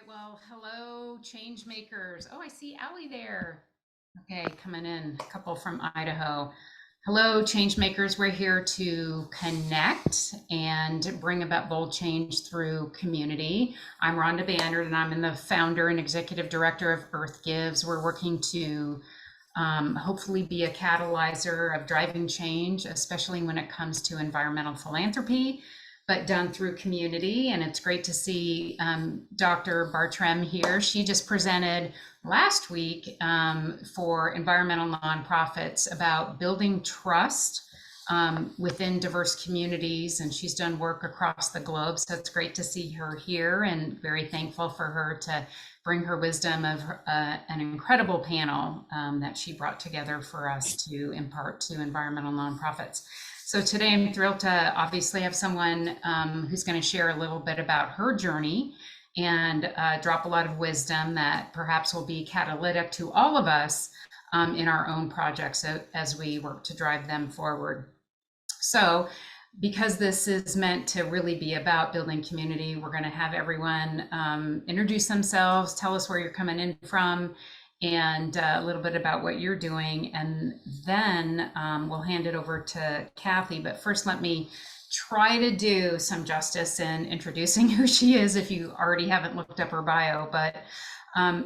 right, well, hello, change makers. Oh, I see Allie there. Okay, coming in, a couple from Idaho. Hello, change makers. We're here to connect and bring about bold change through community. I'm Rhonda Bannard, and I'm the founder and executive director of Earth Gives. We're working to hopefully be a catalyzer of driving change, especially when it comes to environmental philanthropy, but done through community. And it's great to see Dr. Bartram here. She just presented last week for environmental nonprofits about building trust within diverse communities, and she's done work across the globe. So it's great to see her here, and very thankful for her to bring her wisdom of an incredible panel that she brought together for us to impart to environmental nonprofits. So today I'm thrilled to obviously have someone who's going to share a little bit about her journey and drop a lot of wisdom that perhaps will be catalytic to all of us in our own projects as we work to drive them forward. So because this is meant to really be about building community, we're going to have everyone introduce themselves, tell us where you're coming in from, and a little bit about what you're doing. And then we'll hand it over to Kathy. But first, let me try to do some justice in introducing who she is if you already haven't looked up her bio. But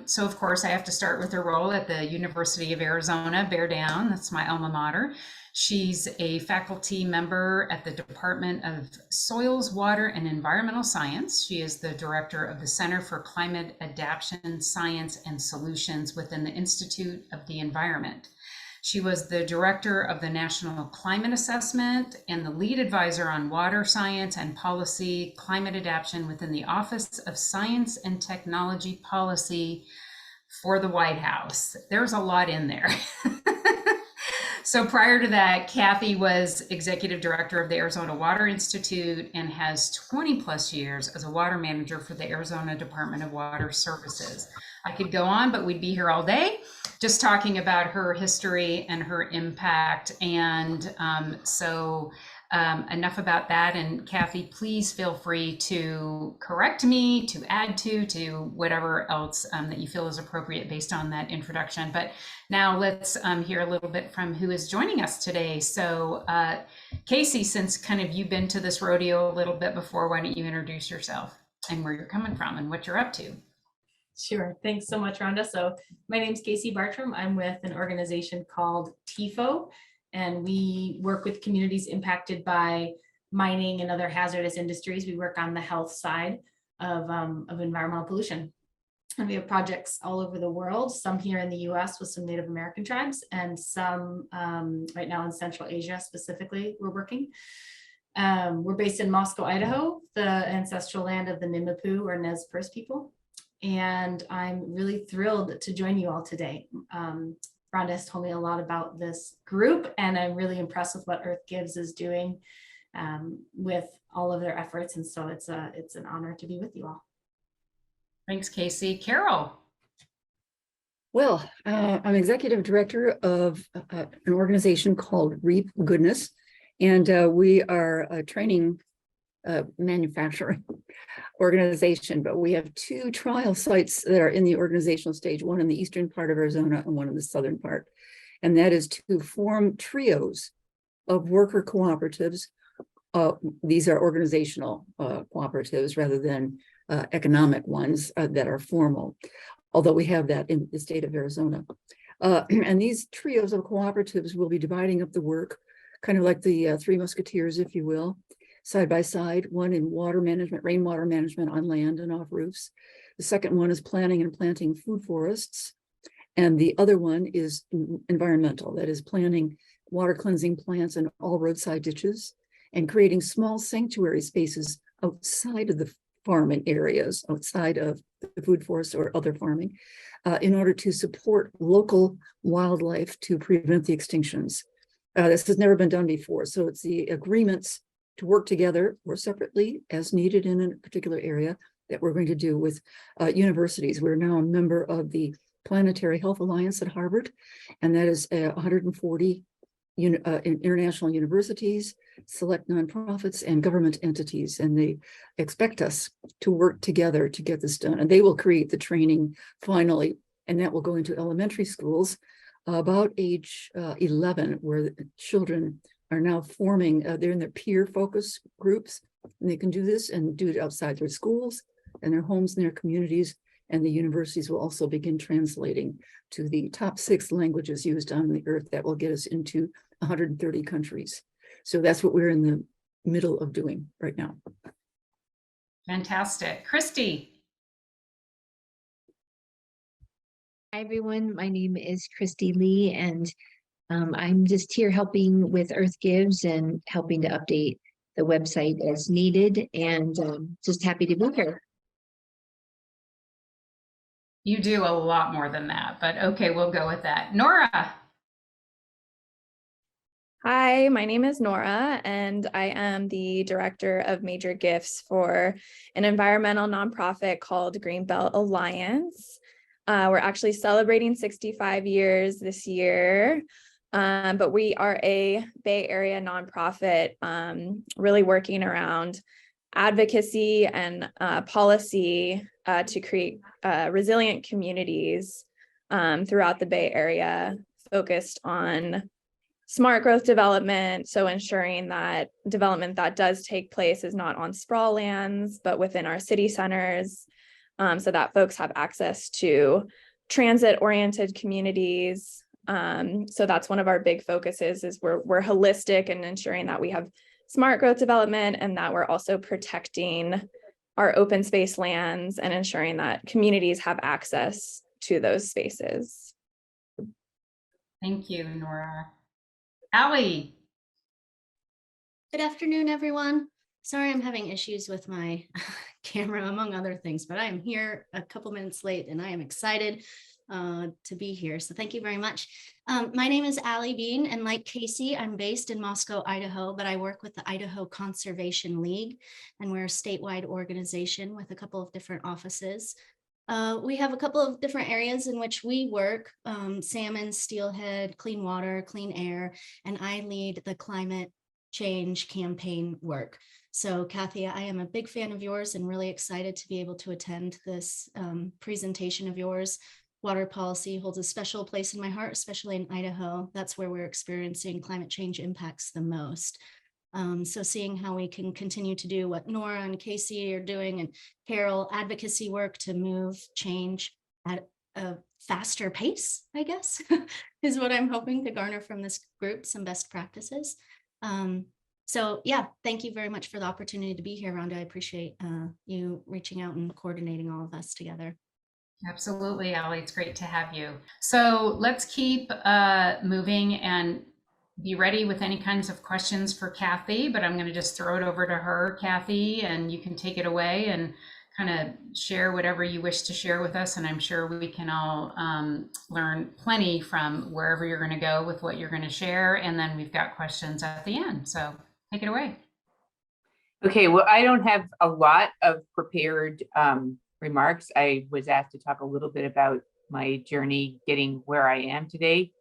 so of course I have to start with her role at the University of Arizona, Bear Down. That's my alma mater. She's a faculty member at the Department of Soils, Water, and Environmental Science. She is the director of the Center for Climate Adaption, Science, and Solutions within the Institute of the Environment. She was the director of the National Climate Assessment and the lead advisor on water science and policy climate adaptation within the Office of Science and Technology Policy for the White House. There's a lot in there. So prior to that, Kathy was executive director of the Arizona Water Institute and has 20 plus years as a water manager for the Arizona Department of Water Services. I could go on, but we'd be here all day just talking about her history and her impact. And enough about that. And Kathy, please feel free to correct me, to add to whatever else that you feel is appropriate based on that introduction. But now let's hear a little bit from who is joining us today. So Casey, since kind of you've been to this rodeo a little bit before, why don't you introduce yourself and where you're coming from and what you're up to? Sure. Thanks so much, Rhonda. So my name's Casey Bartram. I'm with an organization called TIFO, and we work with communities impacted by mining and other hazardous industries. We work on the health side of environmental pollution. And we have projects all over the world, some here in the US with some Native American tribes, and some right now in Central Asia specifically we're working. We're based in Moscow, Idaho, the ancestral land of the Nimiipuu or Nez Perce people. And I'm really thrilled to join you all today. Rhonda has told me a lot about this group, and I'm really impressed with what Earth Gives is doing with all of their efforts. And so it's an honor to be with you all. Thanks, Casey. Carol. Well, I'm executive director of an organization called Reap Goodness, and we are a training manufacturing organization, but we have two trial sites that are in the organizational stage, one in the eastern part of Arizona and one in the southern part. And that is to form trios of worker cooperatives. These are organizational cooperatives rather than economic ones that are formal, although we have that in the state of Arizona. And these trios of cooperatives will be dividing up the work, kind of like the Three Musketeers, if you will, side by side, one in water management, rainwater management on land and off roofs. The second one is planting and planting food forests. And the other one is environmental, that is planting water cleansing plants in all roadside ditches and creating small sanctuary spaces outside of the farming areas, outside of the food forest or other farming, in order to support local wildlife to prevent the extinctions. This has never been done before. So it's the agreements to work together or separately as needed in a particular area that we're going to do with universities. We're now a member of the Planetary Health Alliance at Harvard, and that is 140 international universities, select nonprofits, and government entities. And they expect us to work together to get this done. And they will create the training finally, and that will go into elementary schools about age 11, where the children are now forming, they're in their peer focus groups, and they can do this and do it outside their schools and their homes and their communities. And the universities will also begin translating to the top 6 languages used on the earth that will get us into 130 countries. So that's what we're in the middle of doing right now. Fantastic. Christy. Hi, everyone. My name is Christy Lee, and I'm just here helping with Earth Gives and helping to update the website as needed, and just happy to be here. You do a lot more than that, but okay, we'll go with that. Nora. Hi, my name is Nora, and I am the director of major gifts for an environmental nonprofit called Greenbelt Alliance. We're actually celebrating 65 years this year, but we are a Bay Area nonprofit, really working around advocacy and policy to create resilient communities throughout the Bay Area, focused on smart growth development, so ensuring that development that does take place is not on sprawl lands, but within our city centers, so that folks have access to transit-oriented communities. So that's one of our big focuses, is we're holistic in ensuring that we have smart growth development and that we're also protecting our open space lands and ensuring that communities have access to those spaces. Thank you, Nora. Allie. Good afternoon, everyone. Sorry, I'm having issues with my camera, among other things, but I am here a couple minutes late and I am excited to be here. So thank you very much. My name is Allie Bean, and like Casey, I'm based in Moscow, Idaho, but I work with the Idaho Conservation League, and we're a statewide organization with a couple of different offices. We have a couple of different areas in which we work, salmon, steelhead, clean water, clean air, and I lead the climate change campaign work. So Kathy, I am a big fan of yours and really excited to be able to attend this presentation of yours. Water policy holds a special place in my heart, especially in Idaho. That's where we're experiencing climate change impacts the most. So seeing how we can continue to do what Nora and Casey are doing, and Carol, advocacy work to move change at a faster pace, I guess, is what I'm hoping to garner from this group, some best practices. So yeah, thank you very much for the opportunity to be here, Rhonda. I appreciate you reaching out and coordinating all of us together. Absolutely, Allie. It's great to have you. So let's keep moving and be ready with any kinds of questions for Kathy, but I'm going to just throw it over to her, Kathy, and you can take it away and kind of share whatever you wish to share with us. And I'm sure we can all learn plenty from wherever you're going to go with what you're going to share. And then we've got questions at the end. So take it away. Okay, well, I don't have a lot of prepared remarks. I was asked to talk a little bit about my journey getting where I am today.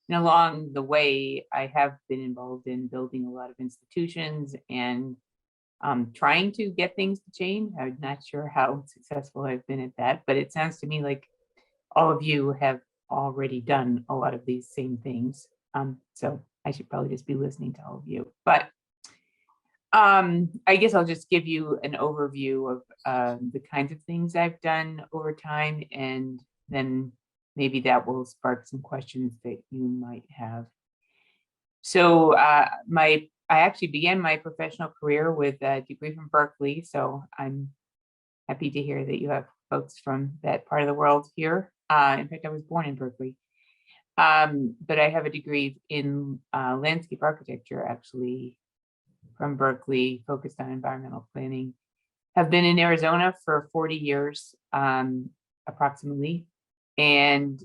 And along the way, I have been involved in building a lot of institutions and trying to get things to change. I'm not sure how successful I've been at that, but it sounds to me like all of you have already done a lot of these same things. So I should probably just be listening to all of you. But I guess I'll just give you an overview of the kinds of things I've done over time, and then maybe that will spark some questions that you might have. So I actually began my professional career with a degree from Berkeley. So I'm happy to hear that you have folks from that part of the world here. In fact, I was born in Berkeley. But I have a degree in landscape architecture, actually, from Berkeley, focused on environmental planning. Have been in Arizona for 40 years, approximately, and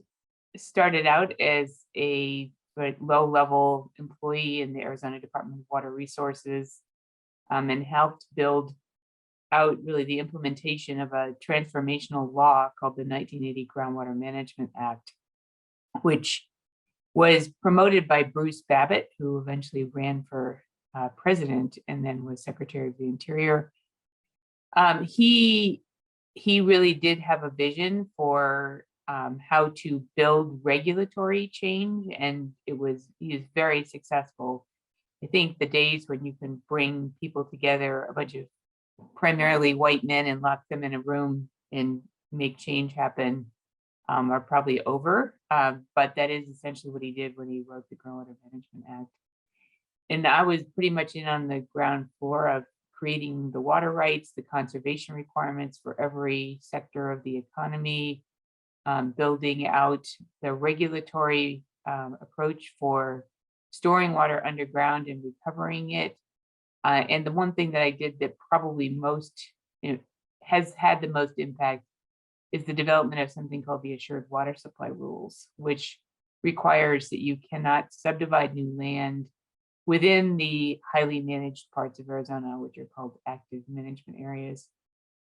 started out as a low-level employee in the Arizona Department of Water Resources, and helped build out really the implementation of a transformational law called the 1980 Groundwater Management Act, which was promoted by Bruce Babbitt, who eventually ran for president and then was Secretary of the Interior. He really did have a vision for how to build regulatory change, and he was very successful. I think the days when you can bring people together, a bunch of primarily white men, and lock them in a room and make change happen are probably over. But that is essentially what he did when he wrote the Groundwater Management Act. And I was pretty much in on the ground floor of creating the water rights, the conservation requirements for every sector of the economy, building out the regulatory approach for storing water underground and recovering it. And the one thing that I did that probably has had the most impact is the development of something called the Assured Water Supply Rules, which requires that you cannot subdivide new land within the highly managed parts of Arizona, which are called active management areas.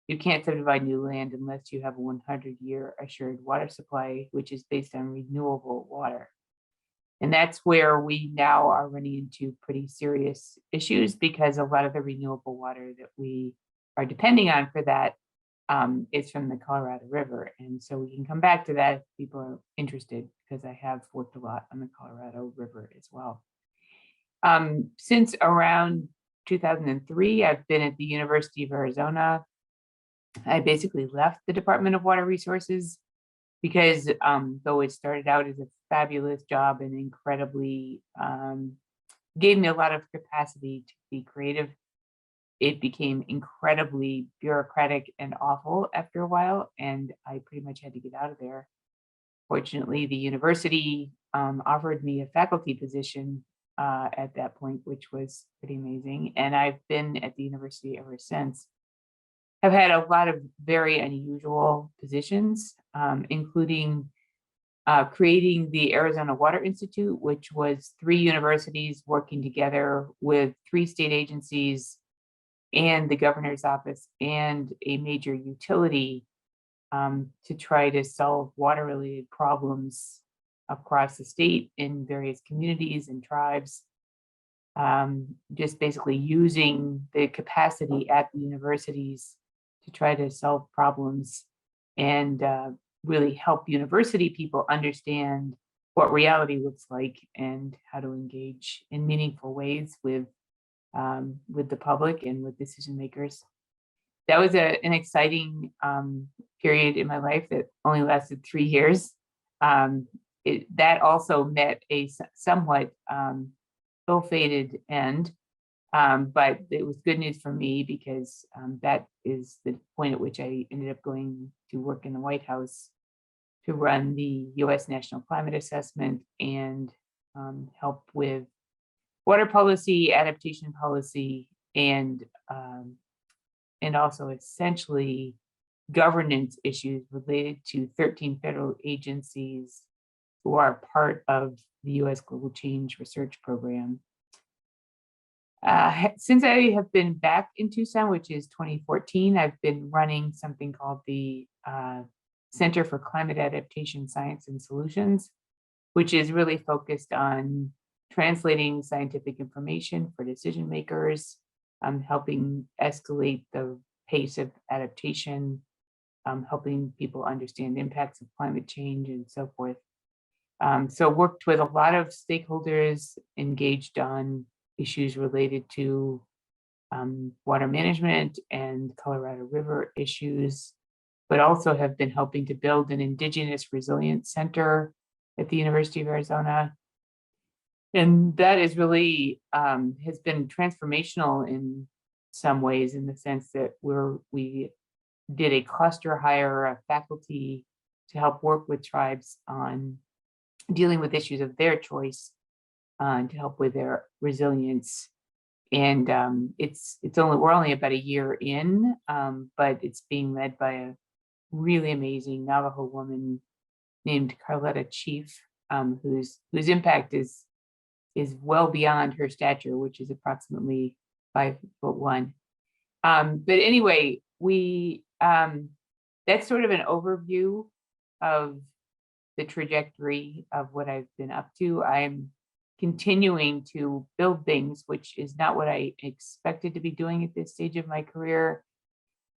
You can't subdivide new land unless you have a 100-year assured water supply, which is based on renewable water. And that's where we now are running into pretty serious issues, because a lot of the renewable water that we are depending on for that is from the Colorado River. And so we can come back to that if people are interested, because I have worked a lot on the Colorado River as well. Since around 2003, I've been at the University of Arizona. I basically left the Department of Water Resources because though it started out as a fabulous job and incredibly gave me a lot of capacity to be creative, it became incredibly bureaucratic and awful after a while, and I pretty much had to get out of there. Fortunately, the university offered me a faculty position at that point, which was pretty amazing. And I've been at the university ever since. I've had a lot of very unusual positions, including creating the Arizona Water Institute, which was 3 universities working together with 3 state agencies and the governor's office and a major utility to try to solve water-related problems across the state in various communities and tribes. Just basically using the capacity at the universities to try to solve problems and really help university people understand what reality looks like and how to engage in meaningful ways with the public and with decision makers. That was an exciting period in my life that only lasted 3 years. That also met a somewhat ill-fated end, but it was good news for me because that is the point at which I ended up going to work in the White House to run the U.S. National Climate Assessment and help with water policy, adaptation policy, and also essentially governance issues related to 13 federal agencies who are part of the U.S. Global Change Research Program. Since I have been back in Tucson, which is 2014, I've been running something called the Center for Climate Adaptation Science and Solutions, which is really focused on translating scientific information for decision makers, helping escalate the pace of adaptation, helping people understand impacts of climate change and so forth. So worked with a lot of stakeholders engaged on issues related to water management and Colorado River issues, but also have been helping to build an Indigenous Resilience Center at the University of Arizona. And that is really has been transformational in some ways, in the sense that we did a cluster hire of faculty to help work with tribes on dealing with issues of their choice to help with their resilience. And we're only about a year in, but it's being led by a really amazing Navajo woman named Carletta Chief, whose impact is well beyond her stature, which is approximately 5'1". But anyway, that's sort of an overview of the trajectory of what I've been up to. I'm continuing to build things, which is not what I expected to be doing at this stage of my career,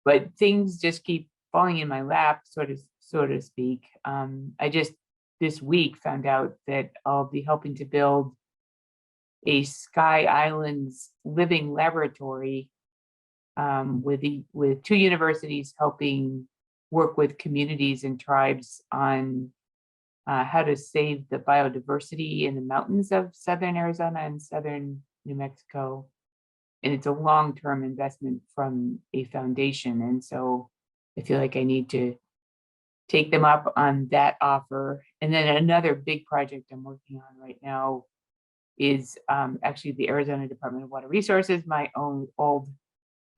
but things just keep falling in my lap, so to speak. I just this week found out that I'll be helping to build a Sky Islands living laboratory with 2 universities helping work with communities and tribes on how to save the biodiversity in the mountains of southern Arizona and southern New Mexico. And it's a long-term investment from a foundation. And so I feel like I need to take them up on that offer. And then another big project I'm working on right now is actually the Arizona Department of Water Resources, my own old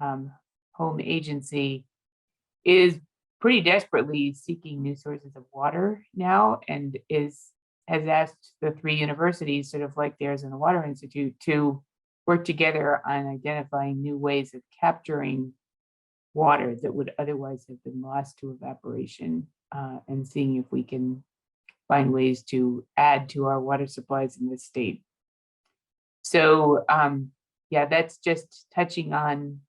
home agency, is pretty desperately seeking new sources of water now, and has asked the 3 universities, sort of like the Arizona Water Institute, to work together on identifying new ways of capturing water that would otherwise have been lost to evaporation, and seeing if we can find ways to add to our water supplies in this state. So yeah, that's just touching on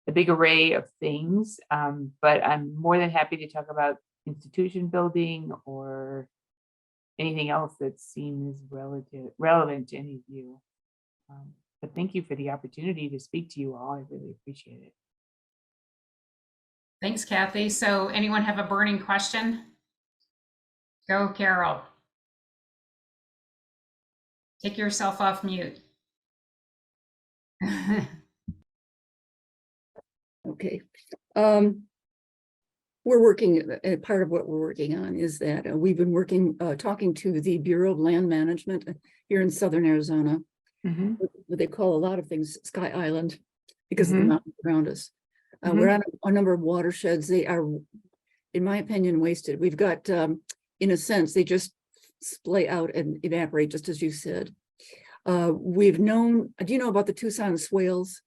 a big array of things, but I'm more than happy to talk about institution building or anything else that seems relevant to any of you. But thank you for the opportunity to speak to you all. I really appreciate it. Thanks, Kathy. So anyone have a burning question? Go, Carol. Take yourself off mute. Okay. We're working, part of what we're working on is that we've been working, talking to the Bureau of Land Management here in Southern Arizona. What they call a lot of things Sky Island because of the mountains around us. We're on a number of watersheds. They are, in my opinion, wasted. We've got, in a sense, they just splay out and evaporate, just as you said. We've known, do you know about the Tucson swales,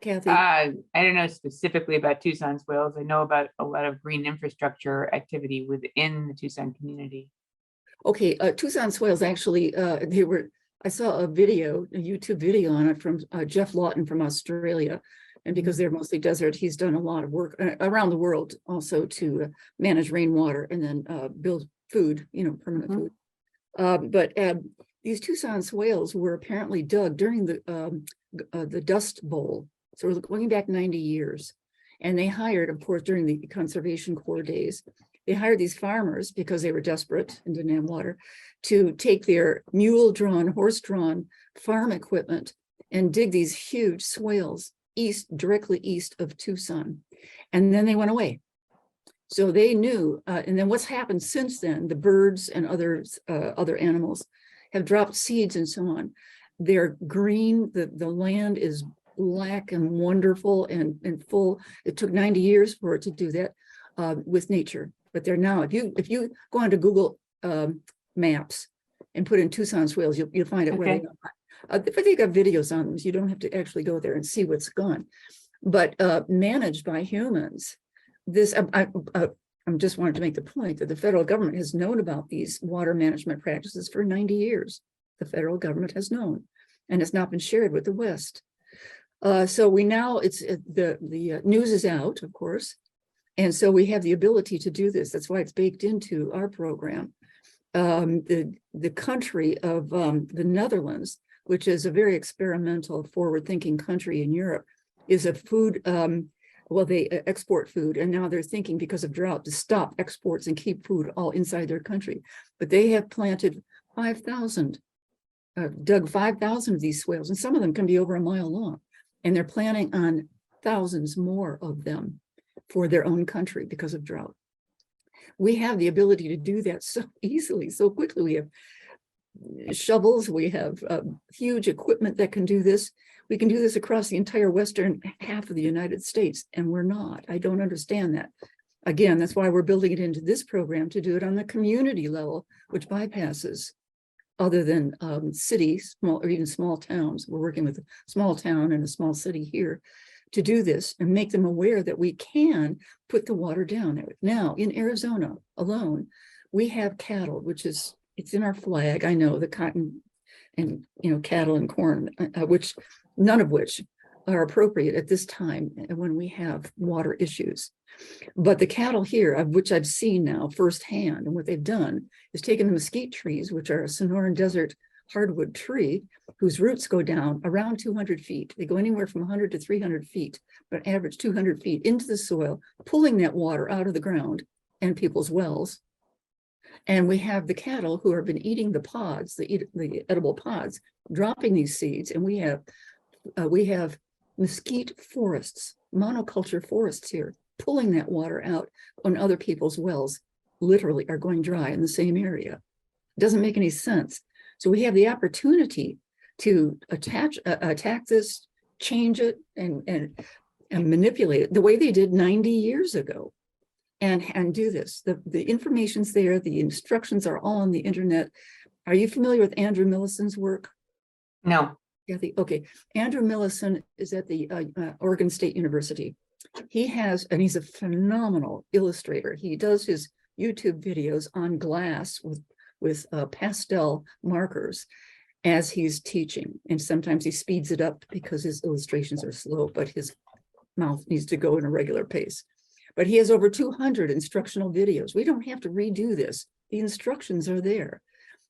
Kathy? I don't know specifically about Tucson swales. I know about a lot of green infrastructure activity within the Tucson community. Okay, Tucson swales actually, I saw a YouTube video on it from Jeff Lawton from Australia. And because they're mostly desert, he's done a lot of work around the world also to manage rainwater and then build food, permanent food. But these Tucson swales were apparently dug during the Dust Bowl. So we're going back 90 years. And they hired, of course, during the Conservation Corps days, they hired these farmers because they were desperate and didn't have water to take their mule-drawn, horse-drawn farm equipment and dig these huge swales directly east of Tucson. And then they went away. So they knew, and then what's happened since then, the birds and other animals have dropped seeds and so on. They're green, the land is black and wonderful and full. It took 90 years for it to do that with nature. But they're now, if you go onto Google Maps and put in Tucson swales, you'll find it where they go. But they got videos on them, so you don't have to actually go there and see what's gone. But managed by humans, this I'm just wanted to make the point that the federal government has known about these water management practices for 90 years. The federal government has known, and it's not been shared with the West. So we now the news is out, of course, and so we have the ability to do this. That's why it's baked into our program. The country of the Netherlands, which is a very experimental, forward-thinking country in Europe, is a food, well, they export food, and now they're thinking because of drought to stop exports and keep food all inside their country. But they have planted 5,000, dug 5,000 of these swales, and some of them can be over a mile long. And they're planning on thousands more of them for their own country because of drought. We have the ability to do that so easily, so quickly. We have shovels, we have huge equipment that can do this. We can do this across the entire western half of the United States, and we're not. I don't understand that. Again, that's why we're building it into this program, to do it on the community level, which bypasses other than cities, small or even small towns. We're working with a small town and a small city here to do this and make them aware that we can put the water down. Now, in Arizona alone, we have cattle, which is, it's in our flag. I know the cotton and, cattle and corn, which none of which are appropriate at this time when we have water issues. But the cattle here, of which I've seen now firsthand, and what they've done is taken the mesquite trees, which are a Sonoran Desert hardwood tree, whose roots go down around 200 feet. They go anywhere from 100 to 300 feet, but average 200 feet into the soil, pulling that water out of the ground and people's wells. And we have the cattle who have been eating the pods, the edible pods, dropping these seeds, and we have mesquite forests, monoculture forests here, pulling that water out when other people's wells literally are going dry in the same area. It doesn't make any sense. So we have the opportunity to attack this, change it, and manipulate it the way they did 90 years ago, and do this. The information's there, the instructions are all on the internet. Are you familiar with Andrew Millison's work? No. Kathy, okay. Andrew Millison is at the Oregon State University. He's a phenomenal illustrator. He does his YouTube videos on glass with pastel markers as he's teaching. And sometimes he speeds it up because his illustrations are slow, but his mouth needs to go in a regular pace. But he has over 200 instructional videos. We don't have to redo this. The instructions are there.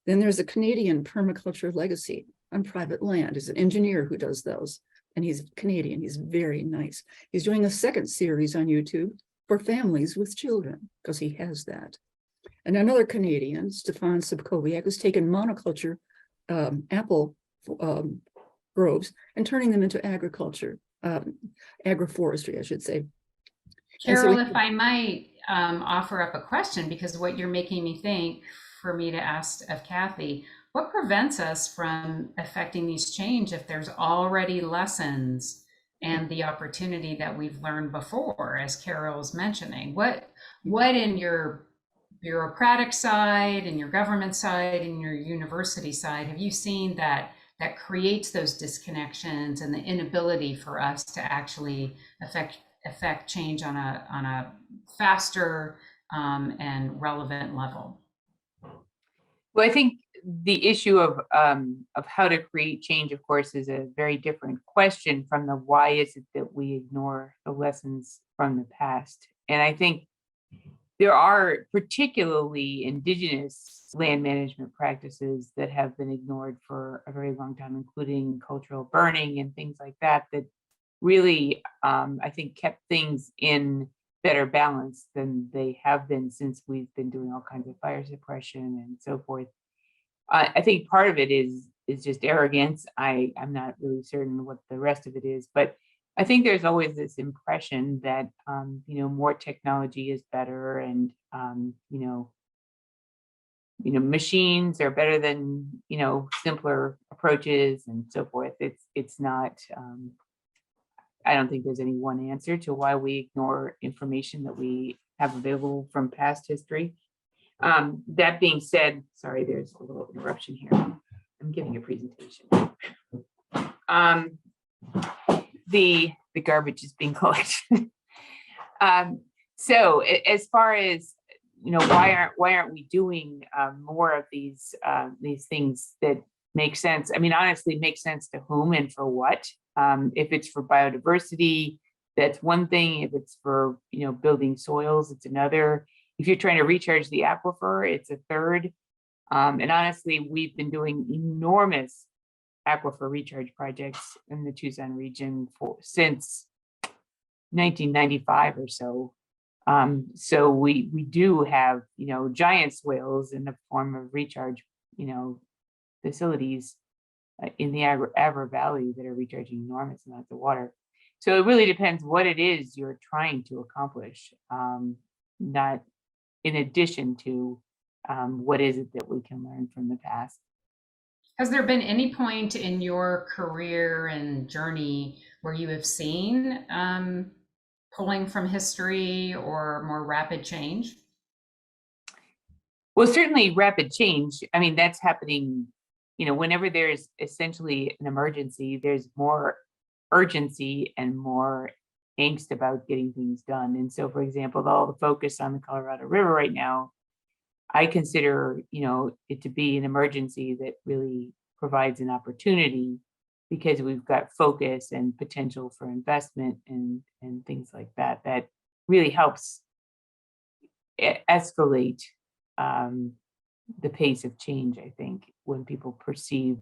Then there's a Canadian permaculture legacy on private land. He's an engineer who does those. And he's Canadian. He's very nice. He's doing a second series on YouTube for families with children, because he has that. And another Canadian, Stefan Subkowiak, has taken monoculture apple groves and turning them into agriculture, agroforestry, I should say. Carol, if I might offer up a question, because what you're making me think for me to ask of Kathy, what prevents us from affecting these change if there's already lessons and the opportunity that we've learned before, as Carol's mentioning? What in your bureaucratic side and your government side and your university side have you seen that creates those disconnections and the inability for us to actually affect change on a faster and relevant level? Well, I think the issue of how to create change, of course, is a very different question from the why is it that we ignore the lessons from the past. And I think there are particularly indigenous land management practices that have been ignored for a very long time, including cultural burning and things like that, that really, I think, kept things in better balance than they have been since we've been doing all kinds of fire suppression and so forth. I think part of it is just arrogance. I'm not really certain what the rest of it is, but I think there's always this impression that more technology is better, and machines are better than simpler approaches and so forth. It's not. I don't think there's any one answer to why we ignore information that we have available from past history. That being said, sorry, there's a little interruption here. I'm giving a presentation. The garbage is being collected. So as far as why aren't we doing more of these things that make sense? I mean, honestly, make sense to whom and for what? If it's for biodiversity, that's one thing. If it's for building soils, it's another. If you're trying to recharge the aquifer, it's a third. And honestly, we've been doing enormous aquifer recharge projects in the Tucson region since 1995 or so. So we do have giant swales in the form of recharge facilities in the Avar Valley that are recharging enormous amounts of water. So it really depends what it is you're trying to accomplish, not in addition to what is it that we can learn from the past. Has there been any point in your career and journey where you have seen pulling from history or more rapid change? Well, certainly rapid change. I mean, that's happening, whenever there's essentially an emergency, there's more urgency and more angst about getting things done. And so, for example, all the focus on the Colorado River right now, I consider, it to be an emergency that really provides an opportunity because we've got focus and potential for investment and things like that, that really helps escalate the pace of change, I think, when people perceive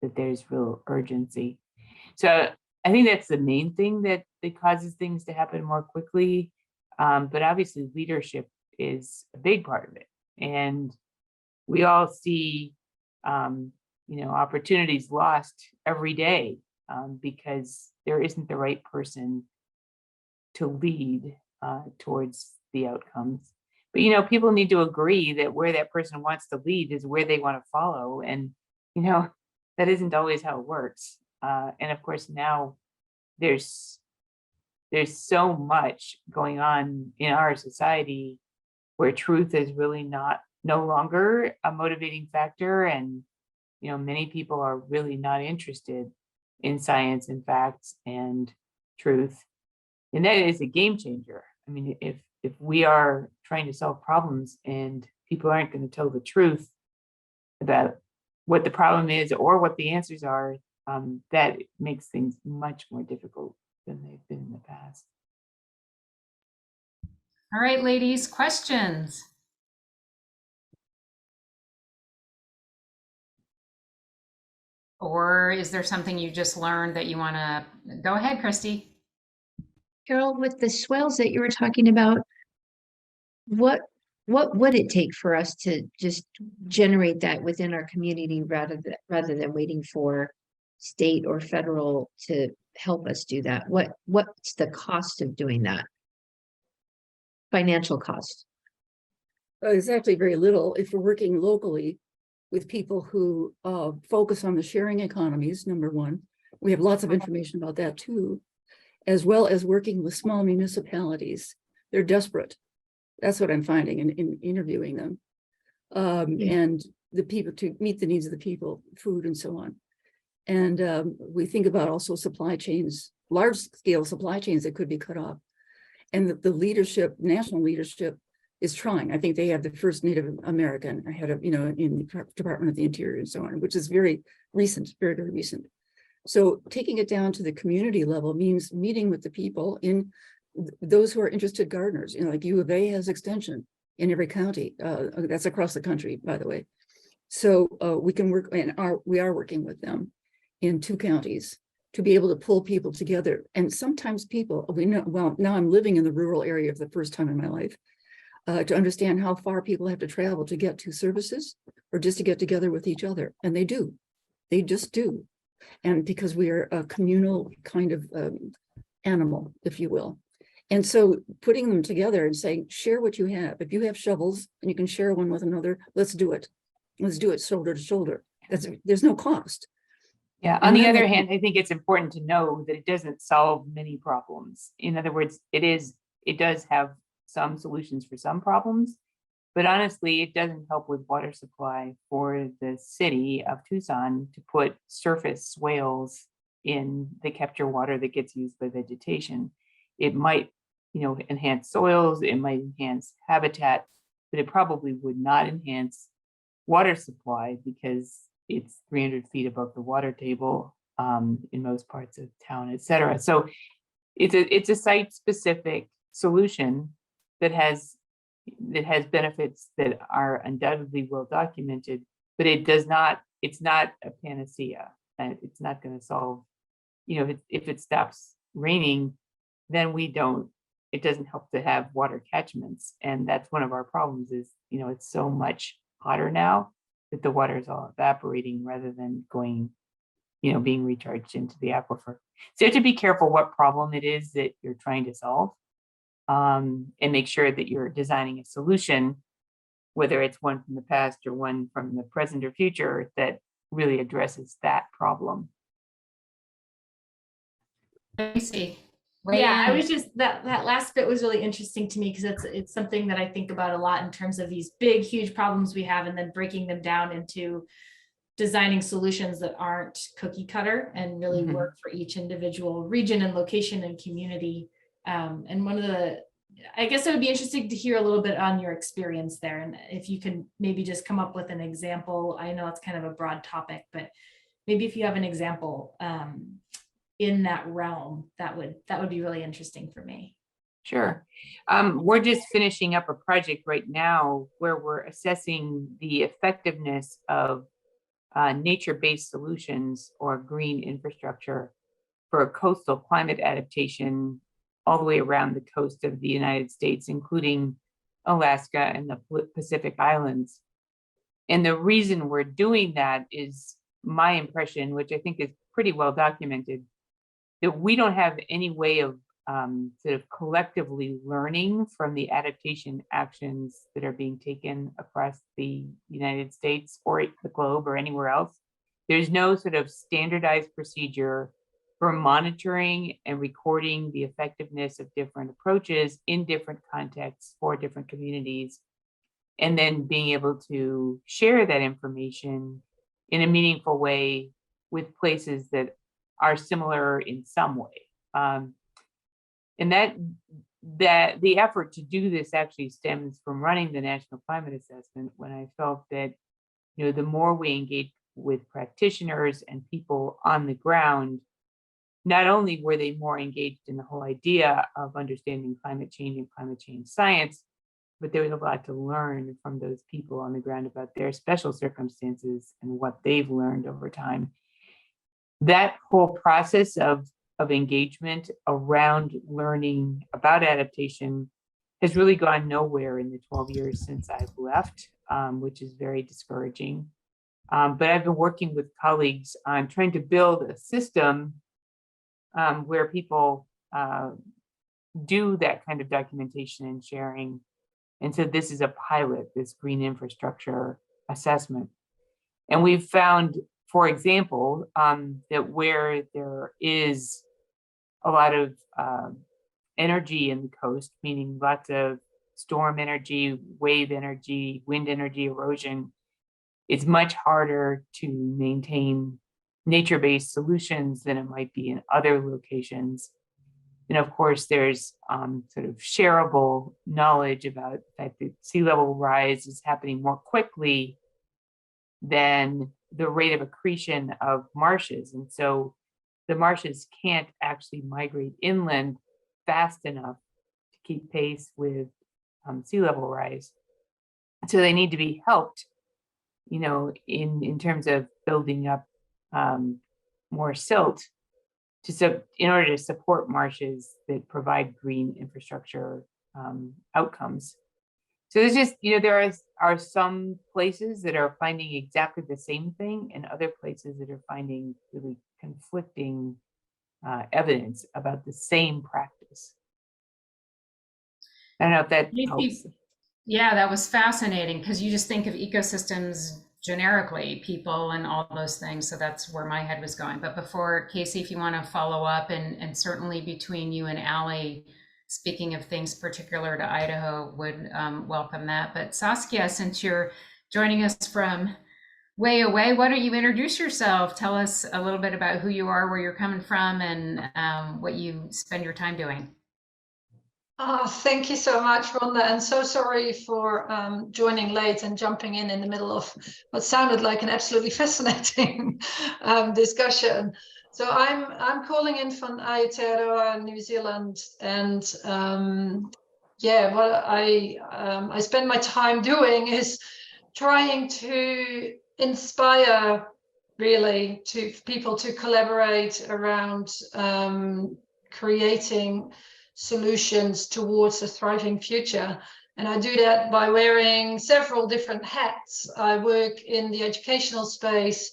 that there's real urgency. So I think that's the main thing that causes things to happen more quickly. But obviously leadership is a big part of it. And we all see, opportunities lost every day because there isn't the right person to lead towards the outcomes. But, people need to agree that where that person wants to lead is where they want to follow. And, that isn't always how it works. And of course, now there's so much going on in our society where truth is really no longer a motivating factor. And, many people are really not interested in science and facts and truth. And that is a game changer. I mean, if we are trying to solve problems and people aren't going to tell the truth about what the problem is or what the answers are, that makes things much more difficult than they've been in the past. All right, ladies, questions? Or is there something you just learned that you want to go ahead, Christy? Carol, with the swells that you were talking about, what would it take for us to just generate that within our community rather than waiting for state or federal to help us do that? What's the cost of doing that? Financial cost? It's actually very little if we're working locally with people who focus on the sharing economies, number one. We have lots of information about that too, as well as working with small municipalities. They're desperate. That's what I'm finding in interviewing them. And the people, to meet the needs of the people, food and so on. And we think about also supply chains, large scale supply chains that could be cut off. And the leadership, national leadership, is trying. I think they have the first Native American head of, in the Department of the Interior and so on, which is very recent, very, very recent. So taking it down to the community level means meeting with the people in those who are interested gardeners, like U of A has extension in every county. That's across the country, by the way. So we can work, and we are working with them in 2 counties to be able to pull people together. And sometimes people, we know, well, now I'm living in the rural area for the first time in my life, to understand how far people have to travel to get to services or just to get together with each other. And they do, they just do. And because we are a communal kind of animal, if you will. And so putting them together and saying, share what you have. If you have shovels and you can share one with another, let's do it. Let's do it shoulder to shoulder. There's no cost. Yeah. On the other hand, I think it's important to know that it doesn't solve many problems. In other words, it does have some solutions for some problems, but honestly, it doesn't help with water supply for the city of Tucson to put surface swales in the capture water that gets used by vegetation. It might, enhance soils, it might enhance habitat, but it probably would not enhance water supply because it's 300 feet above the water table in most parts of town, et cetera. So it's a site-specific solution that has benefits that are undoubtedly well documented, but it's not a panacea, and it's not going to solve, if it stops raining, then it doesn't help to have water catchments. And that's one of our problems is, it's so much hotter now that the water is all evaporating rather than going, being recharged into the aquifer. So you have to be careful what problem it is that you're trying to solve, and make sure that you're designing a solution, whether it's one from the past or one from the present or future, that really addresses that problem. Tracy, Yeah, I was just that last bit was really interesting to me because it's something that I think about a lot in terms of these big, huge problems we have, and then breaking them down into designing solutions that aren't cookie cutter and really work for each individual region and location and community. And one of the I guess it would be interesting to hear a little bit on your experience there, and if you can maybe just come up with an example. I know it's kind of a broad topic, but maybe if you have an example in that realm, that would be really interesting for me. Sure. We're just finishing up a project right now where we're assessing the effectiveness of nature-based solutions or green infrastructure for coastal climate adaptation all the way around the coast of the United States, including Alaska and the Pacific Islands. And the reason we're doing that is my impression, which I think is pretty well documented, that we don't have any way of sort of collectively learning from the adaptation actions that are being taken across the United States or the globe or anywhere else. There's no sort of standardized procedure for monitoring and recording the effectiveness of different approaches in different contexts for different communities, and then being able to share that information in a meaningful way with places that are similar in some way. And that the effort to do this actually stems from running the National Climate Assessment, when I felt that, you know, the more we engage with practitioners and people on the ground, not only were they more engaged in the whole idea of understanding climate change and climate change science, but there was a lot to learn from those people on the ground about their special circumstances and what they've learned over time. That whole process of engagement around learning about adaptation has really gone nowhere in the 12 years since I've left, which is very discouraging. But I've been working with colleagues on trying to build a system where people do that kind of documentation and sharing. And so this is a pilot, this green infrastructure assessment. And we've found, for example, that where there is a lot of energy in the coast, meaning lots of storm energy, wave energy, wind energy, erosion, it's much harder to maintain nature-based solutions than it might be in other locations. And of course, there's sort of shareable knowledge about the fact that sea level rise is happening more quickly than the rate of accretion of marshes. And so the marshes can't actually migrate inland fast enough to keep pace with sea level rise. So they need to be helped, you know, in terms of building up more silt in order to support marshes that provide green infrastructure outcomes. So there's just, you know, there are some places that are finding exactly the same thing, and other places that are finding really conflicting evidence about the same practice. I don't know if that helps. Yeah, that was fascinating, because you just think of ecosystems generically, people and all those things. So that's where my head was going. But before, Casey, if you want to follow up, and certainly between you and Allie, speaking of things particular to Idaho, would welcome that. But Saskia, since you're joining us from way away, why don't you introduce yourself? Tell us a little bit about who you are, where you're coming from, and what you spend your time doing. Thank you so much, Rhonda, and so sorry for joining late and jumping in the middle of what sounded like an absolutely fascinating discussion. So I'm calling in from Aotearoa, New Zealand, and yeah, what I spend my time doing is trying to inspire really to people to collaborate around creating solutions towards a thriving future. And I do that by wearing several different hats. I work in the educational space,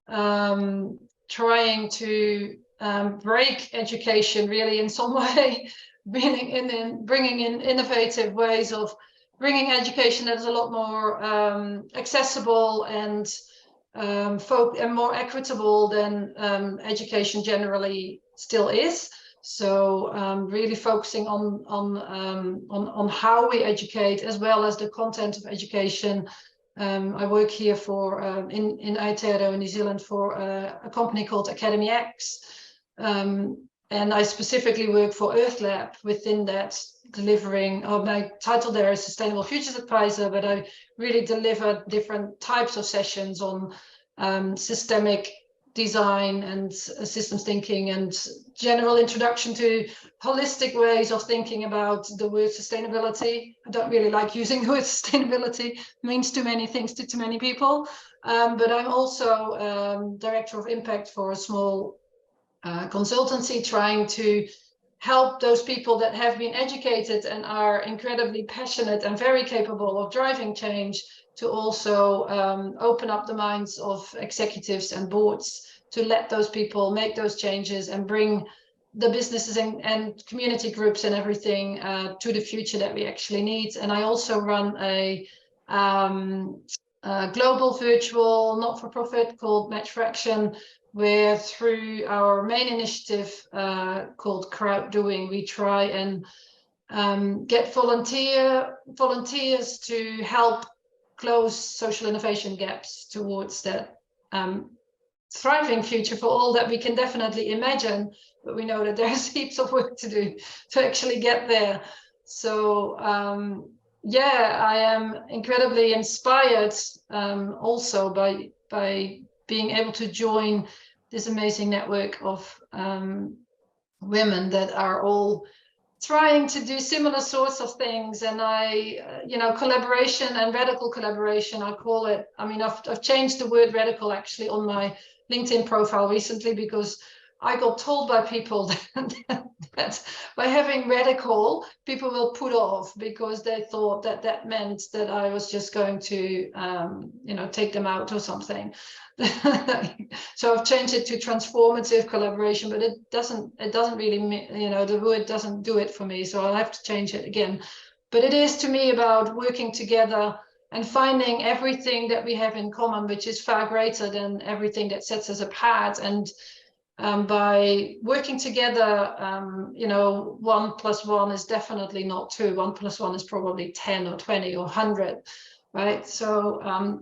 trying to break education really in some way, bringing in innovative ways of bringing education that is a lot more accessible and more equitable than education generally still is. So really focusing on how we educate, as well as the content of education. I work here for in Aotearoa, New Zealand, for a company called Academy X. And I specifically work for Earth Lab within that, delivering, or my title there is Sustainable Futures Advisor, but I really deliver different types of sessions on systemic design and systems thinking and general introduction to holistic ways of thinking about the word sustainability. I don't really like using the word sustainability, it means too many things to too many people. But I'm also director of impact for a small consultancy, trying to help those people that have been educated and are incredibly passionate and very capable of driving change to also open up the minds of executives and boards to let those people make those changes and bring the businesses and community groups and everything to the future that we actually need. And I also run a global virtual not-for-profit called Match for Action, where through our main initiative called Crowd Doing, we try and get volunteers to help close social innovation gaps towards that thriving future for all that we can definitely imagine, but we know that there's heaps of work to do to actually get there. So yeah, I am incredibly inspired also by being able to join this amazing network of women that are all trying to do similar sorts of things. And I, collaboration and radical collaboration, I call it. I mean, I've changed the word radical actually on my LinkedIn profile recently, because I got told by people that by having radical, people will put off because they thought that that meant that I was just going to, take them out or something. So I've changed it to transformative collaboration, but it doesn't really, the word doesn't do it for me. So I'll have to change it again. But it is to me about working together and finding everything that we have in common, which is far greater than everything that sets us apart. And by working together, 1 + 1 is definitely not 2. 1 + 1 is probably 10 or 20 or 100, right? So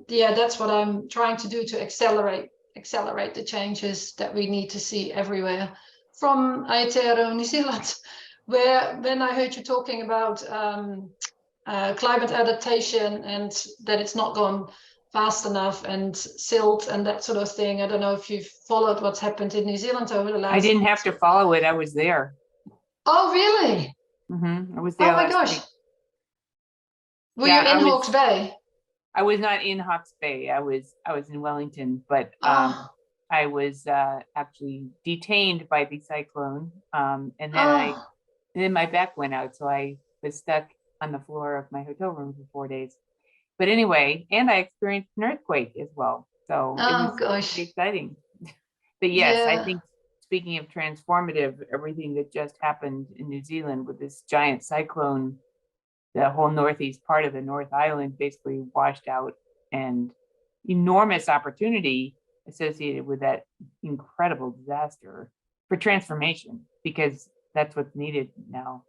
yeah, that's what I'm trying to do to accelerate the changes that we need to see everywhere. From Aotearoa, New Zealand, where when I heard you talking about climate adaptation and that it's not gone fast enough and silt and that sort of thing. I don't know if you've followed what's happened in New Zealand over the last. I didn't have to follow it. I was there. Oh, really? I was there. Oh my last gosh. week. Were Yeah, you in Hawke's Bay? I was not in Hawke's Bay. I was in Wellington, but Oh. I was actually detained by the cyclone. And then my back went out, so I was stuck on the floor of my hotel room for 4 days. But anyway, and I experienced an earthquake as well. So it was gosh. pretty exciting. But yes, I Yeah. think speaking of transformative, everything that just happened in New Zealand with this giant cyclone, the whole northeast part of the North Island basically washed out, and enormous opportunity associated with that incredible disaster for transformation, because that's what's needed now,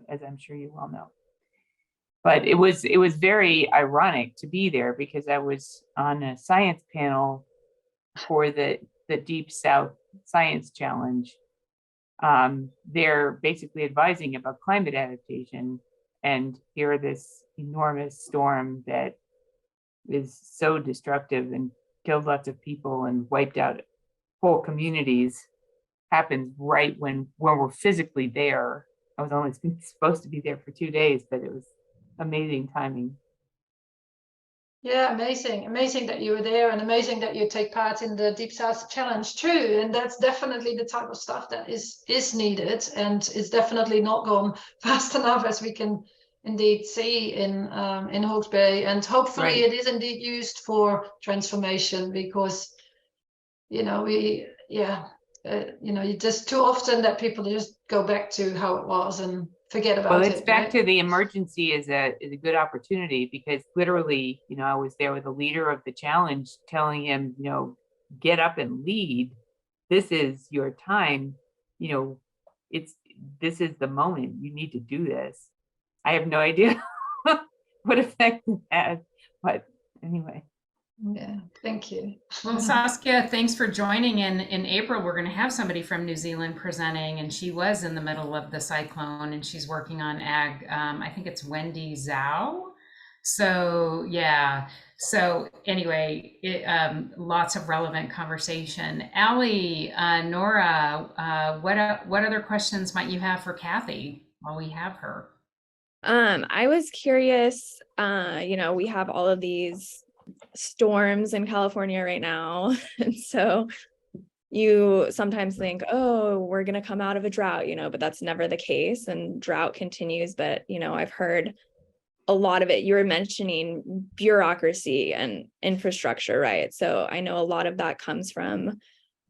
as I'm sure you well know. But it was very ironic to be there, because I was on a science panel for the Deep South Science Challenge. They're basically advising about climate adaptation, and here this enormous storm that is so destructive and killed lots of people and wiped out whole communities happens right when we're physically there. I was only supposed to be there for 2 days, but it was amazing timing. Yeah, amazing that you were there, and amazing that you take part in the Deep South Challenge too. And that's definitely the type of stuff that is needed, and is definitely not gone fast enough, as we can indeed see in Hawke's Bay. And hopefully Right. it is indeed used for transformation, because just too often that people just go back to how it was and forget about it. Well, it's back right? to the emergency is a good opportunity, because literally, I was there with the leader of the challenge telling him, get up and lead. This is your time. This is the moment. You need to do this. I have no idea what effect it had, but anyway. Yeah, thank you. Well, Saskia, thanks for joining. In April, we're going to have somebody from New Zealand presenting, and she was in the middle of the cyclone, and she's working on ag. I think it's Wendy Zhao. So yeah. So anyway, lots of relevant conversation. Allie, Nora, what other questions might you have for Kathy while we have her? I was curious, we have all of these storms in California right now. And so you sometimes think, oh, we're going to come out of a drought, but that's never the case. And drought continues. But, I've heard a lot of it. You were mentioning bureaucracy and infrastructure, right? So I know a lot of that comes from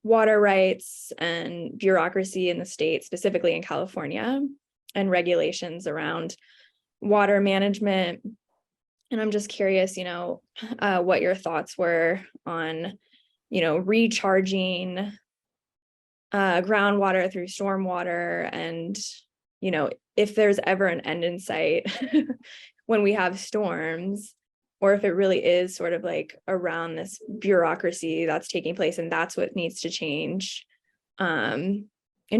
water rights and bureaucracy in the state, specifically in California, and regulations around water management. And I'm just curious, what your thoughts were on, recharging groundwater through stormwater, and, if there's ever an end in sight when we have storms, or if it really is sort of like around this bureaucracy that's taking place and that's what needs to change. And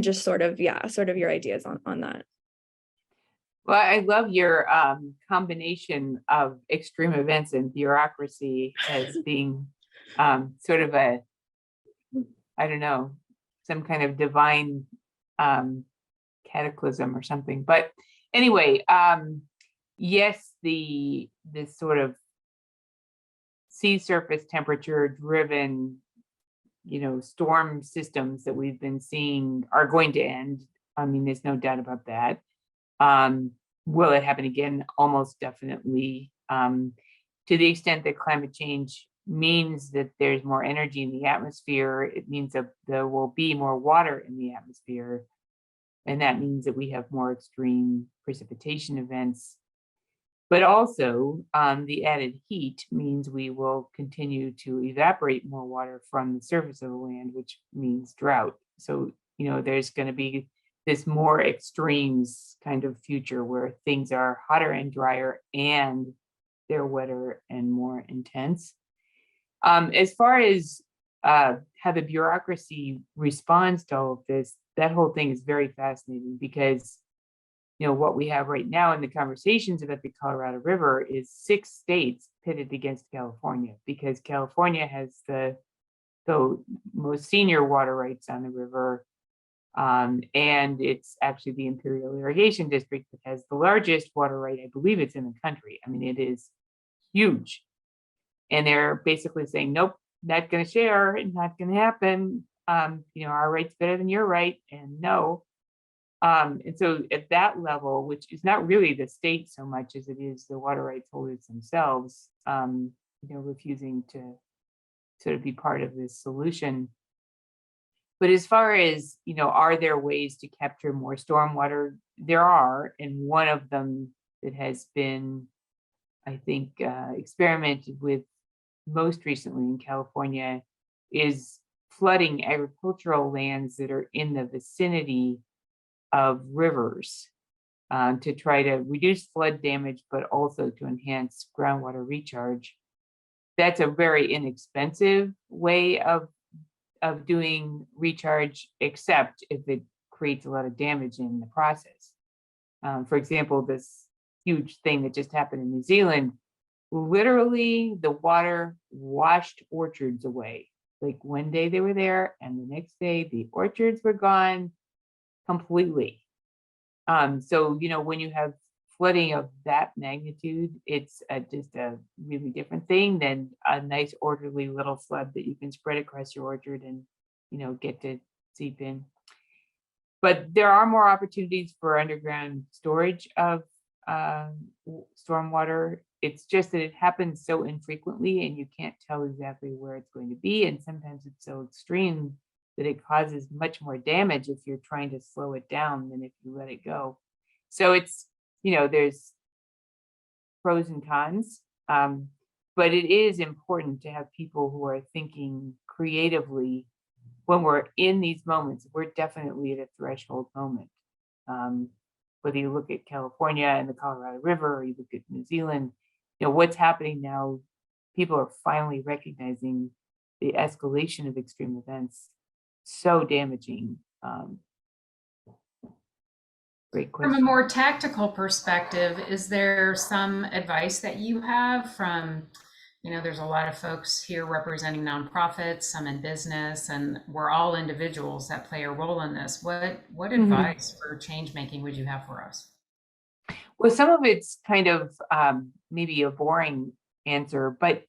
just sort of your ideas on that. Well, I love your combination of extreme events and bureaucracy as being sort of I don't know, some kind of divine cataclysm or something. But anyway, yes, this sort of sea surface temperature driven, storm systems that we've been seeing are going to end. I mean, there's no doubt about that. Will it happen again? Almost definitely. To the extent that climate change means that there's more energy in the atmosphere, it means that there will be more water in the atmosphere. And that means that we have more extreme precipitation events. But also, the added heat means we will continue to evaporate more water from the surface of the land, which means drought. So, there's going to be this more extremes kind of future where things are hotter and drier and they're wetter and more intense. As far as how the bureaucracy responds to all of this, that whole thing is very fascinating because, what we have right now in the conversations about the Colorado River is 6 states pitted against California because California has the most senior water rights on the river. And it's actually the Imperial Irrigation District that has the largest water right. I believe it's in the country. I mean, it is huge. And they're basically saying, nope, not going to share, not going to happen. Our right's better than your right, and no. And so at that level, which is not really the state so much as it is the water rights holders themselves, refusing to sort of be part of this solution. But as far as, are there ways to capture more stormwater? There are, and one of them that has been, I think, experimented with most recently in California is flooding agricultural lands that are in the vicinity of rivers to try to reduce flood damage, but also to enhance groundwater recharge. That's a very inexpensive way of doing recharge, except if it creates a lot of damage in the process. For example, this huge thing that just happened in New Zealand, literally the water washed orchards away. Like one day they were there and the next day the orchards were gone completely. So, when you have flooding of that magnitude, it's just a really different thing than a nice orderly little flood that you can spread across your orchard and, get to seep in. But there are more opportunities for underground storage of stormwater. It's just that it happens so infrequently and you can't tell exactly where it's going to be. And sometimes it's so extreme that it causes much more damage if you're trying to slow it down than if you let it go. So it's, there's pros and cons, but it is important to have people who are thinking creatively. When we're in these moments, we're definitely at a threshold moment. Whether you look at California and the Colorado River, or you look at New Zealand, what's happening now, people are finally recognizing the escalation of extreme events so damaging. Great From a question. more tactical perspective, is there some advice that you have from, there's a lot of folks here representing nonprofits, some in business, and we're all individuals that play a role in this. What advice for change making would you have for us? Well, some of it's kind of maybe a boring answer, but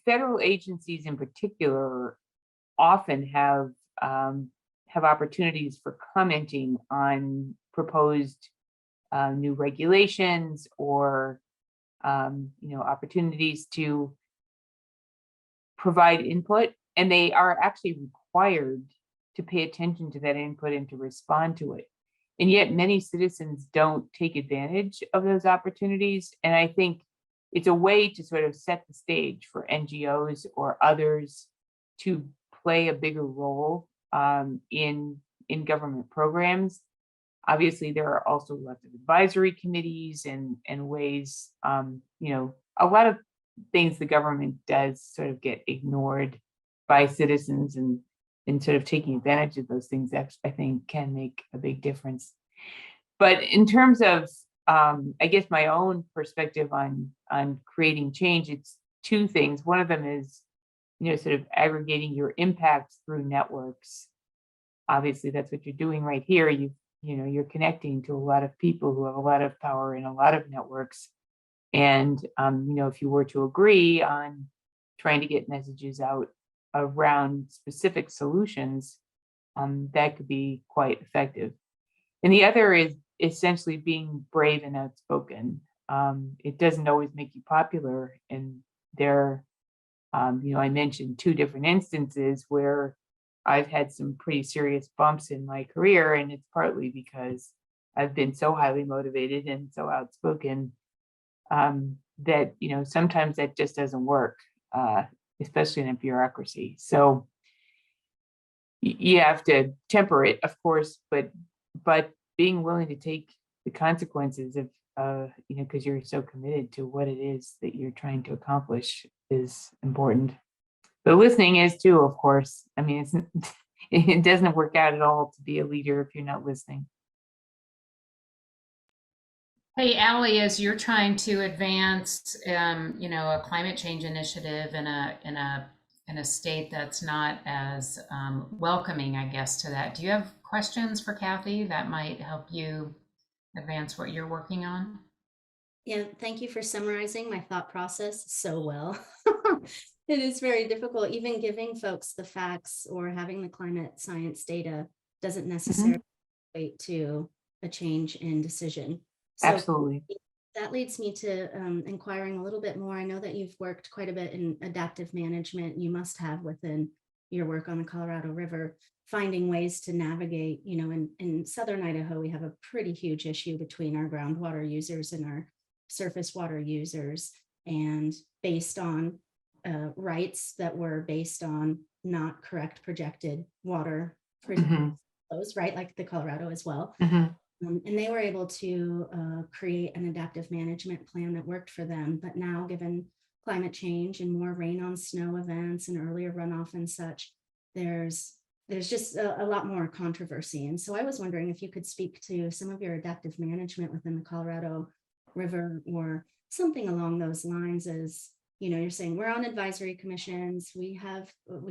federal agencies in particular often have opportunities for commenting on proposed new regulations or opportunities to provide input, and they are actually required to pay attention to that input and to respond to it. And yet many citizens don't take advantage of those opportunities. And I think it's a way to sort of set the stage for NGOs or others to play a bigger role in government programs. Obviously, there are also lots of advisory committees and ways, a lot of things the government does sort of get ignored by citizens, and sort of taking advantage of those things that I think can make a big difference. But in terms of, I guess, my own perspective on creating change, it's two things. One of them is, sort of aggregating your impact through networks. Obviously, that's what you're doing right here. You're connecting to a lot of people who have a lot of power in a lot of networks. And, if you were to agree on trying to get messages out around specific solutions, that could be quite effective. And the other is essentially being brave and outspoken. It doesn't always make you popular. And there, I mentioned two different instances where I've had some pretty serious bumps in my career, and it's partly because I've been so highly motivated and so outspoken that, sometimes that just doesn't work, especially in a bureaucracy. So you have to temper it, of course, but being willing to take the consequences of, because you're so committed to what it is that you're trying to accomplish is important. But listening is too, of course. I mean, it doesn't work out at all to be a leader if you're not listening. Hey, Allie, as you're trying to advance, a climate change initiative in a state that's not as welcoming, I guess, to that, do you have questions for Kathy that might help you advance what you're working on? Yeah, thank you for summarizing my thought process so well. It is very difficult, even giving folks the facts or having the climate science data doesn't necessarily equate to a change in decision. So Absolutely. that leads me to inquiring a little bit more. I know that you've worked quite a bit in adaptive management. You must have within your work on the Colorado River, finding ways to navigate, in Southern Idaho, we have a pretty huge issue between our groundwater users and our surface water users. And based on rights that were based on not correct projected water flows, right? Like the Colorado as well. And they were able to create an adaptive management plan that worked for them. But now, given climate change and more rain on snow events and earlier runoff and such, there's just a lot more controversy. And so I was wondering if you could speak to some of your adaptive management within the Colorado River or something along those lines. As you're saying, we're on advisory commissions. We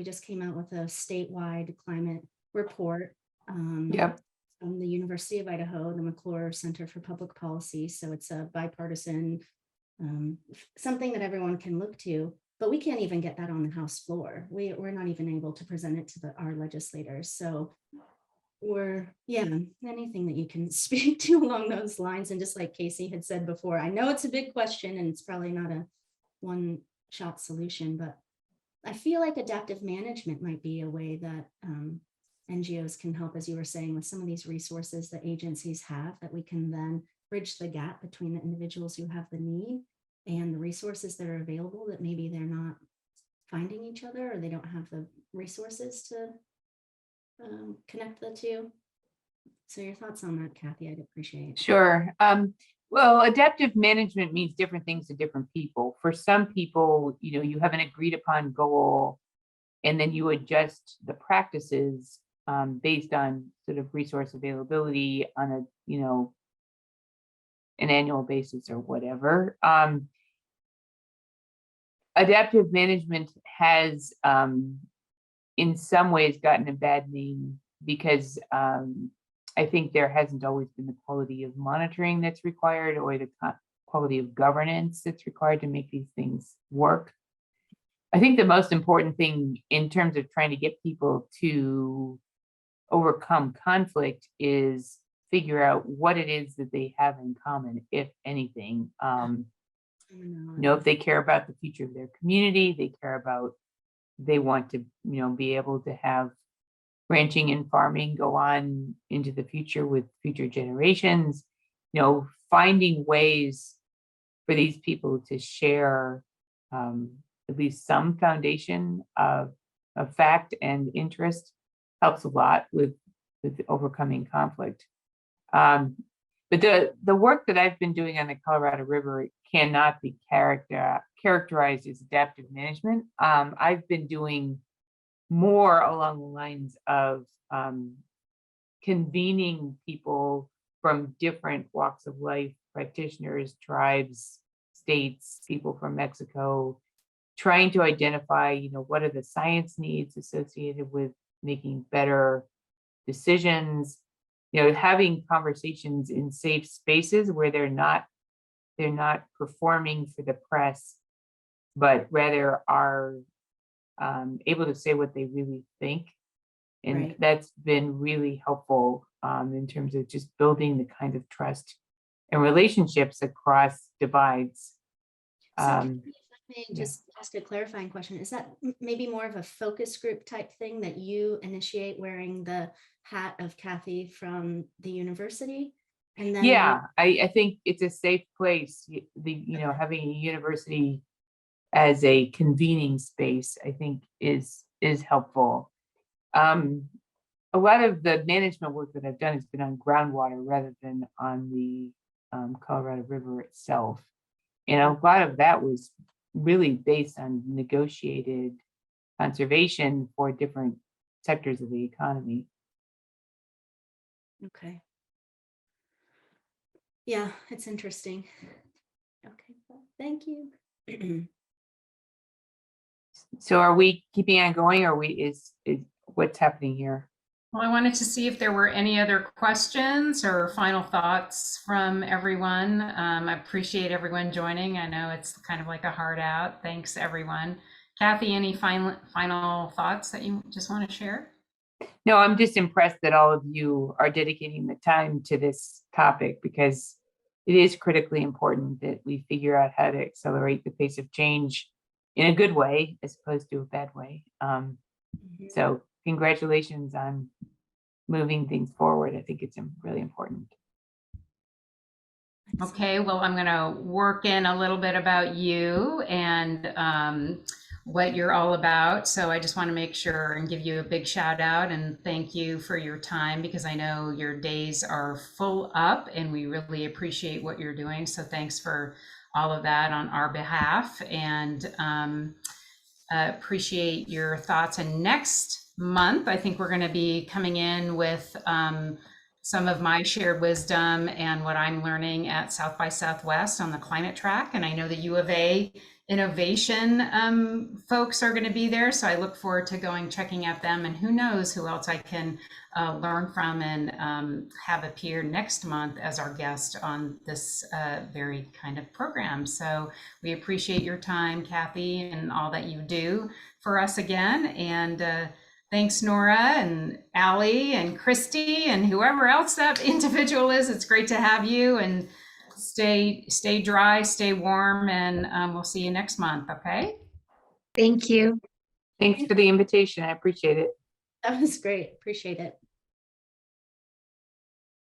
just came out with a statewide climate report. Yep. From the University of Idaho, the McClure Center for Public Policy. So it's a bipartisan, something that everyone can look to, but we can't even get that on the House floor. We're not even able to present it to our legislators. So anything that you can speak to along those lines. And just like Casey had said before, I know it's a big question and it's probably not a one-shot solution, but I feel like adaptive management might be a way that NGOs can help, as you were saying, with some of these resources that agencies have, that we can then bridge the gap between the individuals who have the need and the resources that are available, that maybe they're not finding each other or they don't have the resources to connect the two. So your thoughts on that, Kathy, I'd appreciate. Sure. Well, adaptive management means different things to different people. For some people, you have an agreed upon goal, and then you adjust the practices based on sort of resource availability on an annual basis or whatever. Adaptive management has, in some ways, gotten a bad name because I think there hasn't always been the quality of monitoring that's required or the quality of governance that's required to make these things work. I think the most important thing in terms of trying to get people to overcome conflict is figure out what it is that they have in common, if anything. If they care about the future of their community, they want to, be able to have ranching and farming go on into the future with future generations, finding ways for these people to share at least some foundation of fact and interest helps a lot with overcoming conflict. But the work that I've been doing on the Colorado River cannot be characterized as adaptive management. I've been doing more along the lines of convening people from different walks of life, practitioners, tribes, states, people from Mexico, trying to identify, what are the science needs associated with making better decisions, having conversations in safe spaces where they're not performing for the press, but rather are able to say what they really think. And Right. that's been really helpful in terms of just building the kind of trust and relationships across divides. So can- if I may yeah. just ask a clarifying question, is that maybe more of a focus group type thing that you initiate wearing the hat of Kathy from the university? And then Yeah, I think it's a safe place. Having a university as a convening space, I think is helpful. A lot of the management work that I've done has been on groundwater rather than on the Colorado River itself. And a lot of that was really based on negotiated conservation for different sectors of the economy. Okay. Yeah, it's interesting. Okay, well, thank you. So are we keeping on going, or is what's happening here? Well, I wanted to see if there were any other questions or final thoughts from everyone. I appreciate everyone joining. I know it's kind of like a hard out. Thanks, everyone. Kathy, any final thoughts that you just want to share? No, I'm just impressed that all of you are dedicating the time to this topic, because it is critically important that we figure out how to accelerate the pace of change in a good way as opposed to a bad way. So congratulations on moving things forward. I think it's really important. Okay, well, I'm going to work in a little bit about you and what you're all about. So I just want to make sure and give you a big shout out and thank you for your time, because I know your days are full up and we really appreciate what you're doing. So thanks for all of that on our behalf, and appreciate your thoughts. And next month, I think we're going to be coming in with some of my shared wisdom and what I'm learning at South by Southwest on the climate track. And I know the U of A innovation folks are going to be there. So I look forward to checking out them, and who knows who else I can learn from and have appear next month as our guest on this very kind of program. So we appreciate your time, Kathy, and all that you do for us again. And thanks, Nora and Allie and Christy and whoever else that individual is. It's great to have you, and stay dry, stay warm, and we'll see you next month. Okay. Thank you. Thanks for the invitation. I appreciate it. That was great. Appreciate it.